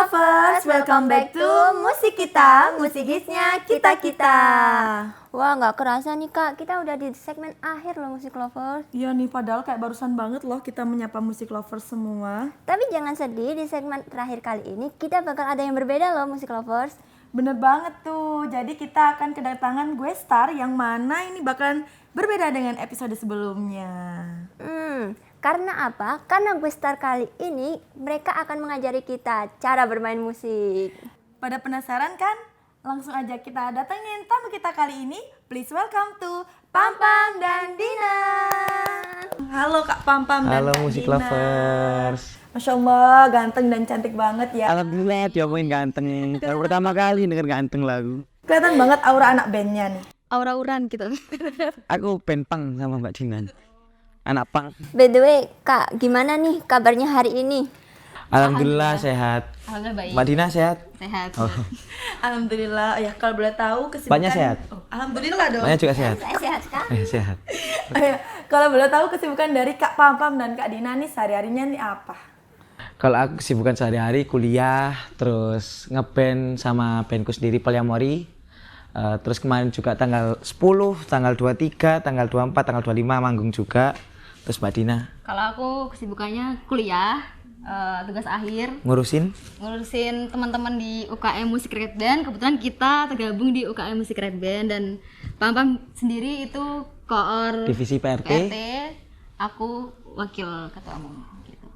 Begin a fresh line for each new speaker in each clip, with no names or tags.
Lovers, welcome back to Musik Kita, musik hitsnya kita-kita.
Wah, nggak kerasa nih Kak, kita udah di segmen akhir loh Musik Lovers.
Iya nih, padahal kayak barusan banget loh kita menyapa Musik Lovers semua.
Tapi jangan sedih, di segmen terakhir kali ini kita bakal ada yang berbeda loh Musik Lovers.
Bener banget tuh, jadi kita akan kedatangan gue star yang mana ini bakalan berbeda dengan episode sebelumnya.
Karena apa? Karena gue star kali ini mereka akan mengajari kita cara bermain musik.
Pada penasaran kan? Langsung aja kita datengin tamu kita kali ini. Please welcome to Pam Pam dan Dina. Halo Kak Pam Pam dan
Halo
Kak
Musik
Dina.
Lovers.
Masya Allah, ganteng dan cantik banget ya.
Alhamdulillah diomongin ganteng. Baru pertama kali denger ganteng lagu.
Kelihatan banget aura anak bandnya nih.
Aura-auran gitu.
Aku penpang sama Mbak Dina. Anak pang.
By the way, Kak, gimana nih kabarnya hari ini?
Alhamdulillah sehat.
Alhamdulillah baik.
Mbak Dina sehat?
Sehat.
Oh.
Alhamdulillah, ya kalau boleh tahu kesibukan.
Mbaknya sehat?
Oh, alhamdulillah dong.
Mbaknya juga sehat?
Saya sehat sekali.
Sehat.
Kalau boleh tahu kesibukan dari Kak Pam Pam dan Kak Dina nih sehari-harinya nih apa?
Kalau aku kesibukan sehari-hari kuliah, terus ngeband sama bandku sendiri Polyamori. Terus kemarin juga tanggal 10, tanggal 23, tanggal 24, tanggal 25 manggung juga. Terus Mbak Dina
Kalau aku kesibukannya kuliah, tugas akhir,
ngurusin
ngurusin teman-teman di UKM Musik Red Band. Kebetulan kita tergabung di UKM Musik Red Band dan Pam Pam sendiri itu koor
divisi PRT.
PRT, aku wakil ketua umum. Gitu.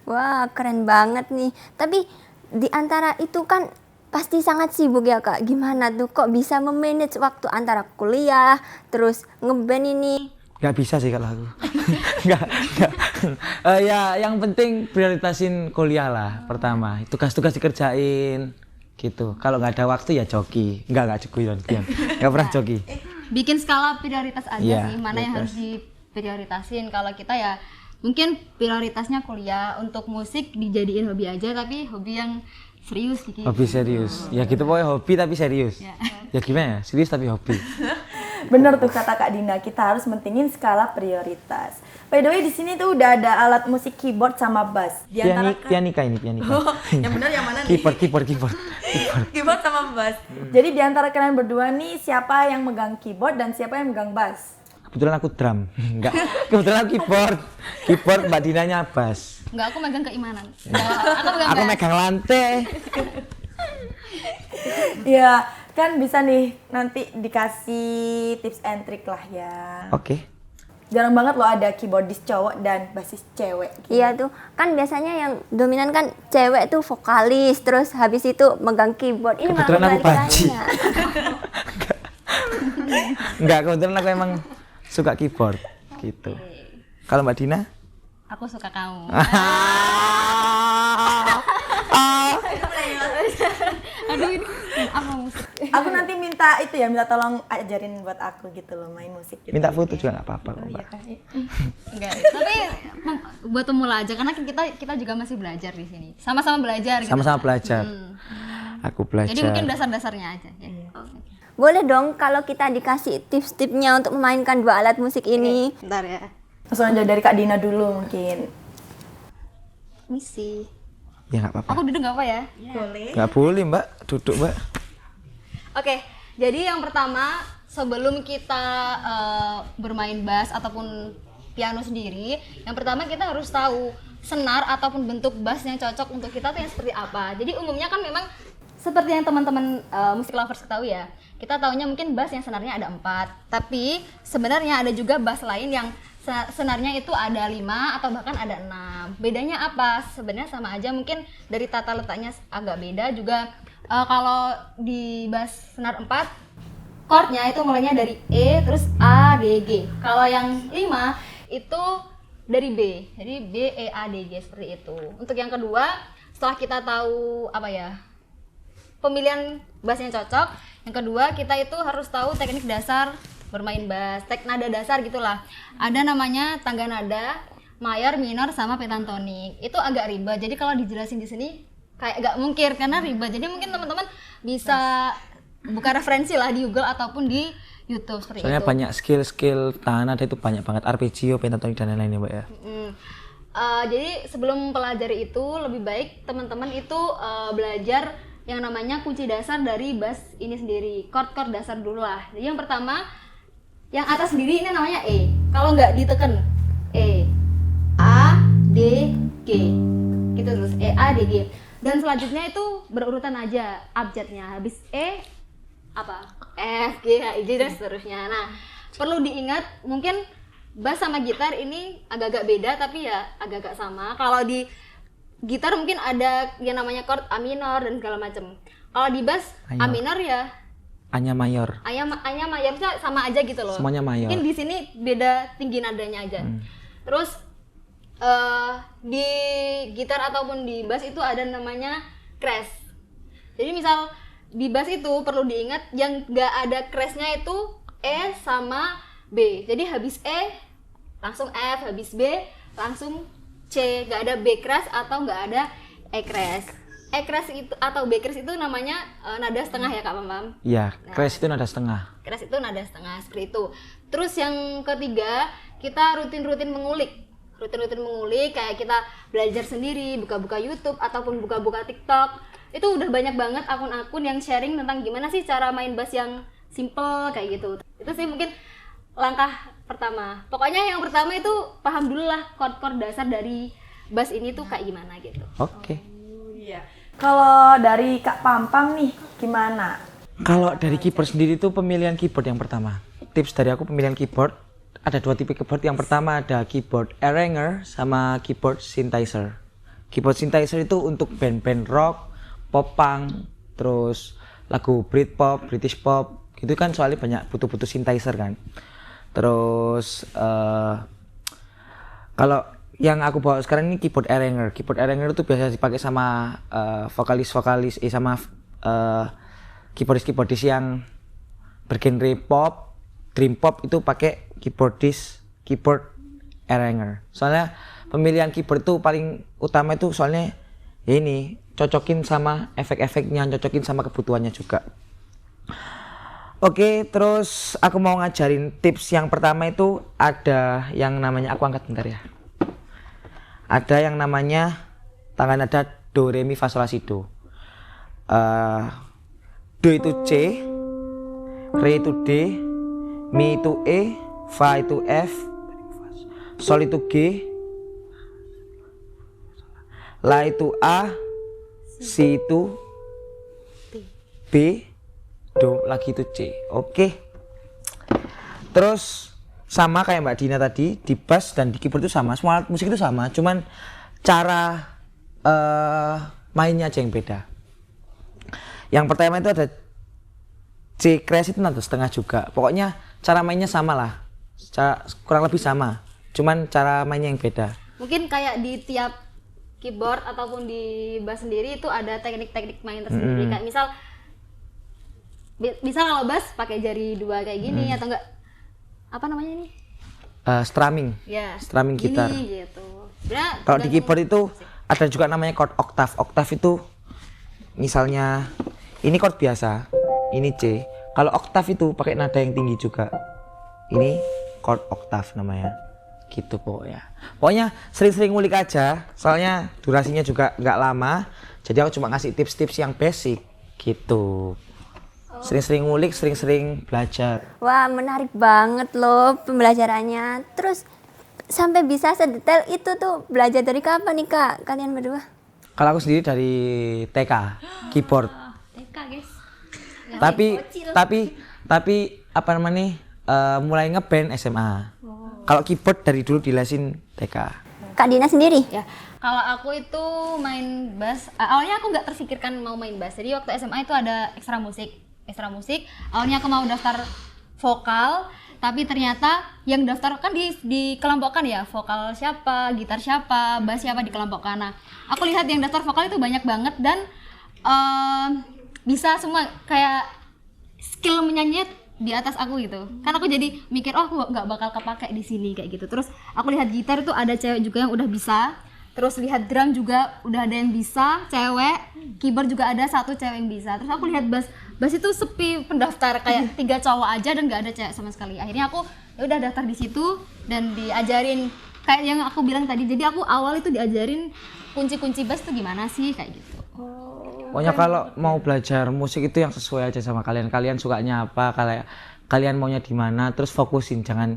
Wah, keren banget nih. Tapi di antara itu kan pasti sangat sibuk ya Kak. Gimana tuh kok bisa memanage waktu antara kuliah terus ngeband ini?
Gak bisa sih kalau aku. Gak. Ya yang penting prioritasin kuliah lah pertama. Tugas-tugas dikerjain gitu. Kalau nggak ada waktu ya joki. Nggak joki. Nggak pernah joki.
Bikin skala prioritas aja
Iya,
sih, mana yang harus diprioritasin. Kalau kita ya mungkin prioritasnya kuliah, untuk musik dijadiin hobi aja, tapi hobi yang serius gitu.
Hobi serius. Ya gitu pokoknya hobi tapi serius. Ya gimana ya? Serius tapi hobi.
Bener tuh kata Kak Dina, kita harus mentingin skala prioritas. By the way, di sini tuh udah ada alat musik keyboard sama bass. Di antara
Pianika.
Oh, yang benar yang mana nih?
Keyboard.
Keyboard sama bass. Jadi di antara kalian berdua nih, siapa yang megang keyboard dan siapa yang megang bass?
Kebetulan aku drum. Enggak. Kebetulan aku keyboard. Keyboard Mbak Dinanya bass.
Enggak, aku megang keimanan.
Aku megang lantai.
Ya, kan bisa nih nanti dikasih tips and trick lah ya.
Oke.
Jarang banget loh ada keyboardis cowok dan bassis cewek.
Iya tuh, kan biasanya yang dominan kan cewek tuh vokalis, terus habis itu megang keyboard. Ini malah
Kebetulan aku panci.
kebalikannya.
Enggak, kebetulan aku emang suka keyboard gitu. Kalau Mbak Dina?
Aku suka kamu. Aduh, ini apa musik?
Aku nanti minta itu ya, minta tolong ajarin buat aku gitu loh main musik gitu.
Minta foto juga nggak apa-apa kok, Mbak.
Enggak, tapi buat pemula aja karena kita juga masih belajar di sini. Sama-sama belajar gitu.
Sama-sama belajar. Aku belajar.
Jadi mungkin dasar-dasarnya aja ya.
Boleh dong kalau kita dikasih tips-tipsnya untuk memainkan dua alat musik ini.
Bentar ya.
Langsung aja dari Kak Dina dulu mungkin.
Misi.
Ya nggak apa-apa.
Aku duduk enggak apa ya?
Boleh.
Nggak boleh, Mbak. Duduk, Mbak.
Oke, jadi yang pertama sebelum kita bermain bass ataupun piano sendiri, yang pertama kita harus tahu senar ataupun bentuk bass yang cocok untuk kita tuh yang seperti apa. Jadi umumnya kan memang seperti yang teman-teman musik lovers ketahui ya, kita taunya mungkin bass yang senarnya ada 4, tapi sebenarnya ada juga bass lain yang senarnya itu ada 5 atau bahkan ada 6. Bedanya apa? Sebenarnya sama aja, mungkin dari tata letaknya agak beda juga. Kalau di bass senar 4, chordnya itu mulainya dari E terus A D G. Kalau yang 5 itu dari B, jadi B E A D G seperti itu. Untuk yang kedua, setelah kita tahu apa ya, pemilihan bass yang cocok, yang kedua kita itu harus tahu teknik dasar bermain bass, nada dasar gitulah. Ada namanya tangga nada, mayor, minor, sama pentatonik. Itu agak ribet. Jadi kalau dijelasin di sini kayak gak mungkin karena ribet. Jadi mungkin teman-teman bisa buka referensi lah di Google ataupun di YouTube seperti
Soalnya
itu.
banyak skill-skill tangan nada itu banyak banget, arpeggio, pentatonik dan lain-lain ya, Mbak ya.
Jadi sebelum mempelajari itu lebih baik teman-teman itu belajar yang namanya kunci dasar dari bass ini sendiri, chord-chord dasar dulu lah. Jadi yang pertama, yang atas sendiri ini namanya E. Kalau nggak diteken, E, A, D, G, gitu terus, E, A, D, G. Dan selanjutnya itu berurutan aja abjadnya. Habis E, apa? F, G, H, I, J, dan seterusnya. Nah, perlu diingat mungkin bass sama gitar ini agak-agak beda tapi ya agak-agak sama. Kalau di gitar mungkin ada yang namanya chord A minor dan segala macam. Kalau di bass A minor ya
A-nya mayor.
A-nya mayornya sama aja gitu loh.
Semuanya mayor.
Mungkin di sini beda tinggi nadanya aja. Terus di gitar ataupun di bass itu ada namanya crash. Jadi misal di bass itu perlu diingat yang nggak ada crashnya itu E sama B. Jadi habis E langsung F, habis B langsung C, nggak ada B crash atau nggak ada E crash. E crash itu atau B crash itu namanya nada setengah ya Kak Pam.
Iya, crash itu nada setengah.
Crash itu nada setengah seperti itu. Terus yang ketiga, kita rutin-rutin mengulik. Rutin-rutin mengulik kayak kita belajar sendiri, buka-buka YouTube ataupun buka-buka TikTok. Itu udah banyak banget akun-akun yang sharing tentang gimana sih cara main bass yang simple kayak gitu. Itu sih mungkin langkah pertama. Pokoknya yang pertama itu paham dulu lah chord-chord dasar dari bass ini tuh kayak gimana gitu.
Oke.
Iya. Kalau dari Kak Pampam nih gimana?
Kalau dari keyboard sendiri tuh pemilihan keyboard yang pertama. Tips dari aku pemilihan keyboard, ada 2 tipe keyboard. Yang pertama ada keyboard arranger sama keyboard synthesizer. Keyboard synthesizer itu untuk band-band rock, pop punk, terus lagu Britpop, British pop, gitu kan soalnya banyak butuh synthesizer kan. Terus kalau yang aku bawa sekarang ini keyboard arranger. Keyboard arranger itu biasa dipakai sama vokalis-vokalis sama keyboardis yang bergenre pop, dream pop itu pakai keyboard arranger. Soalnya pemilihan keyboard itu paling utama itu soalnya ya ini cocokin sama efek-efeknya, cocokin sama kebutuhannya juga. Oke, terus aku mau ngajarin tips yang pertama itu ada yang namanya, aku angkat bentar ya. Ada yang namanya tangga nada do, re, mi, fa, sol, la, si, do. Do itu C, re itu D, mi itu E, fa itu F, sol itu G, la itu A, si itu B, do lagi itu C. Oke. Terus sama kayak Mbak Dina tadi, di bass dan di keyboard itu sama, semua alat musik itu sama, cuman cara mainnya aja yang beda. Yang pertama itu ada C crash itu nada setengah juga. Pokoknya cara mainnya sama lah, kurang lebih sama, cuman cara mainnya yang beda.
Mungkin kayak di tiap keyboard ataupun di bass sendiri itu ada teknik-teknik main tersendiri. Kayak misal kalau bass pakai jari 2 kayak gini atau enggak apa namanya ini?
Strumming.
Ya.
Strumming gitar.
Gitu. Ya,
kalau di keyboard itu ada juga namanya chord octave. Octave itu misalnya ini chord biasa, ini C. Kalau octave itu pakai nada yang tinggi juga. Ini chord octave namanya. Gitu pokoknya. Pokoknya sering-sering ngulik aja, soalnya durasinya juga nggak lama. Jadi aku cuma ngasih tips-tips yang basic gitu. Sering-sering ngulik, sering-sering belajar.
Wah, menarik banget loh pembelajarannya. Terus sampai bisa sedetail itu tuh belajar dari kapan nih Kak, kalian berdua?
Kalau aku sendiri dari TK, keyboard.
TK guys.
Tapi apa namanya? Mulai ngeband SMA. Kalau keyboard dari dulu dilesin TK.
Kak Dina sendiri?
Ya, kalau aku itu main bass, awalnya aku nggak terfikirkan mau main bass. Jadi waktu SMA itu ada ekstra musik. Awalnya aku mau daftar vokal, tapi ternyata yang daftar kan dikelompokkan ya, vokal siapa, gitar siapa, bass siapa dikelompokkan. Nah, aku lihat yang daftar vokal itu banyak banget dan bisa semua, kayak skill menyanyi di atas aku gitu. Kan aku jadi mikir, oh aku nggak bakal kepake di sini kayak gitu. Terus aku lihat gitar itu ada cewek juga yang udah bisa. Terus lihat drum juga udah ada yang bisa, cewek. Keyboard juga ada 1 cewek yang bisa. Terus aku lihat bass itu sepi pendaftar, kayak 3 cowok aja dan nggak ada cewek sama sekali. Akhirnya aku ya udah daftar di situ dan diajarin kayak yang aku bilang tadi. Jadi aku awal itu diajarin kunci-kunci bass tuh gimana sih kayak gitu.
Pokoknya kalau mau belajar musik itu yang sesuai aja sama kalian. Kalian sukanya apa, kalian maunya di mana, terus fokusin. Jangan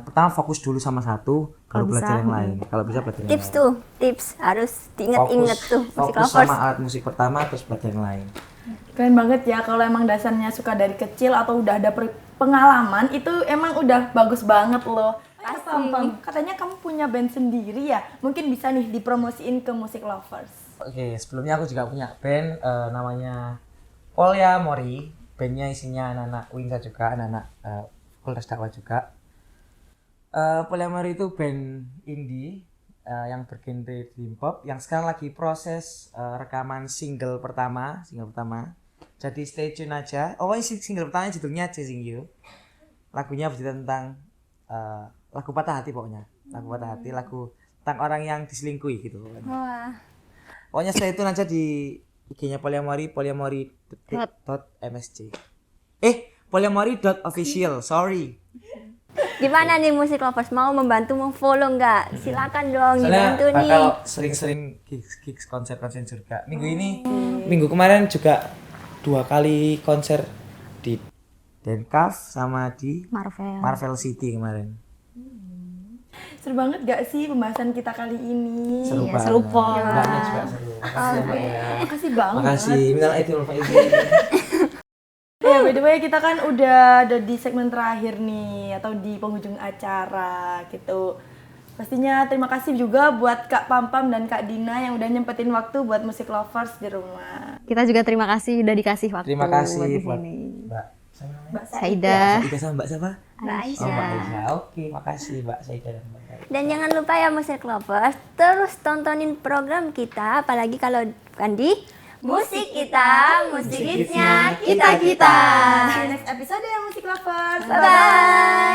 pertama fokus dulu sama satu, baru belajar yang lain. Kalau bisa belajar yang
Tips
lain.
tuh, tips harus diinget-inget tuh musik
Fokus
lovers.
sama alat musik pertama, terus belajar yang lain.
Keren banget ya kalau emang dasarnya suka dari kecil atau udah ada pengalaman itu emang udah bagus banget loh. Pam, katanya kamu punya band sendiri ya? Mungkin bisa nih dipromosiin ke musik lovers.
Oke, sebelumnya aku juga punya band namanya Polyamori. Bandnya isinya anak-anak Wingsa juga, anak-anak Fakultas Dakwah juga. Polyamori itu band indie yang bergenre dream pop yang sekarang lagi proses rekaman single pertama. Jadi stay tune aja. Oh, ini single pertama judulnya Chasing You. Lagunya bercerita tentang lagu patah hati pokoknya. Lagu patah hati, lagu tentang orang yang diselingkuhi gitu pokoknya.
Wah.
Pokoknya stay tune aja di IG-nya Polyamori, polyamori.msc. Polyamori.official, sorry.
Gimana nih musik lovers, mau membantu memfollow nggak? Silakan dong
Soalnya
dibantu nih.
bakal sering-sering gigs konser juga. Minggu kemarin juga 2 kali konser di Denkaf sama di Marvel City kemarin.
Seru banget gak sih pembahasan kita kali ini?
Seru banget.
seru banget.
Mbaknya juga seru. Makasih ya, Mbak ya.
Makasih banget.
Makasih. Minal aidin wal faizin.
Ya, by the way kita kan udah ada di segmen terakhir nih atau di penghujung acara gitu. Pastinya terima kasih juga buat Kak Pam dan Kak Dina yang udah nyempetin waktu buat musik lovers di rumah.
Kita juga terima kasih udah dikasih waktu.
Terima kasih buat
sini.
Mbak. Siapa namanya?
Mbak
Saidah.
Saida sama Mbak siapa?
Mbak
Oh,
Aisyah.
Mbak Aisyah. Oke, makasih Mbak Saida dan Mbak Aisyah.
Dan jangan lupa ya musik lovers, terus tontonin program kita, apalagi kalau bukan di Musik Kita, musik hitsnya kita-kita.
See you next episode ya musik lovers.
Bye.